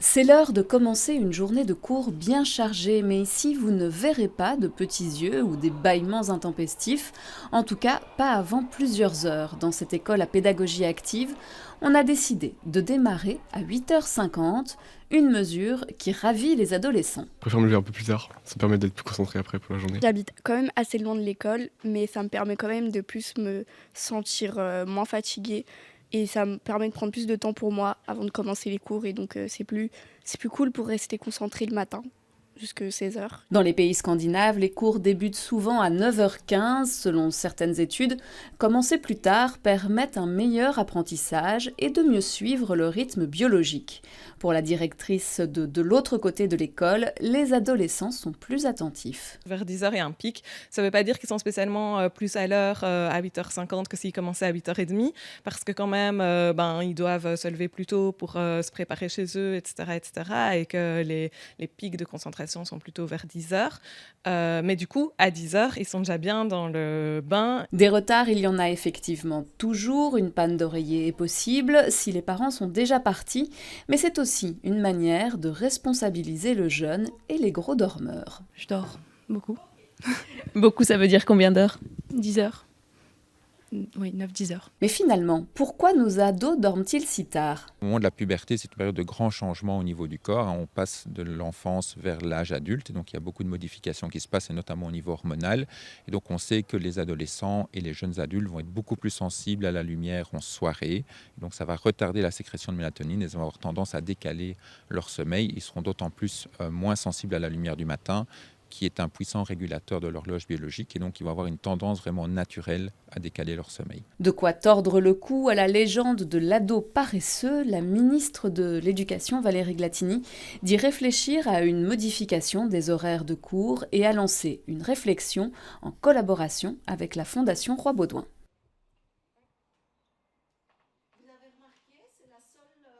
C'est l'heure de commencer une journée de cours bien chargée, mais ici vous ne verrez pas de petits yeux ou des bâillements intempestifs, en tout cas pas avant plusieurs heures. Dans cette école à pédagogie active, on a décidé de démarrer à 8h50, une mesure qui ravit les adolescents. Je préfère me lever un peu plus tard, ça me permet d'être plus concentré après pour la journée. J'habite quand même assez loin de l'école, mais ça me permet quand même de plus me sentir moins fatiguée et ça me permet de prendre plus de temps pour moi avant de commencer les cours et donc c'est plus cool pour rester concentré le matin jusqu'à 16h. Dans les pays scandinaves, les cours débutent souvent à 9h15 selon certaines études. Commencer plus tard permet un meilleur apprentissage et de mieux suivre le rythme biologique. Pour la directrice de l'autre côté de l'école, les adolescents sont plus attentifs. Vers 10h, il y a un pic. Ça ne veut pas dire qu'ils sont spécialement plus à l'heure à 8h50 que s'ils commençaient à 8h30, parce que quand même, ils doivent se lever plus tôt pour se préparer chez eux, etc., etc., et que les pics de concentration sont plutôt vers 10h. Mais du coup, à 10h, ils sont déjà bien dans le bain. Des retards, il y en a effectivement toujours. Une panne d'oreiller est possible si les parents sont déjà partis, mais c'est aussi une manière de responsabiliser le jeune et les gros dormeurs. Je dors beaucoup. Beaucoup, ça veut dire combien d'heures? 10 heures. Oui, 9-10 heures. Mais finalement, pourquoi nos ados dorment-ils si tard ? Au moment de la puberté, c'est une période de grands changements au niveau du corps. On passe de l'enfance vers l'âge adulte, et donc il y a beaucoup de modifications qui se passent, et notamment au niveau hormonal. Et donc on sait que les adolescents et les jeunes adultes vont être beaucoup plus sensibles à la lumière en soirée. Et donc ça va retarder la sécrétion de mélatonine, et ils vont avoir tendance à décaler leur sommeil. Ils seront d'autant plus moins sensibles à la lumière du matin, qui est un puissant régulateur de l'horloge biologique, et donc ils vont avoir une tendance vraiment naturelle à décaler leur sommeil. De quoi tordre le cou à la légende de l'ado paresseux, la ministre de l'Éducation, Valérie Glatini, dit réfléchir à une modification des horaires de cours et a lancé une réflexion en collaboration avec la Fondation Roi Baudouin. Vous avez remarqué, c'est la seule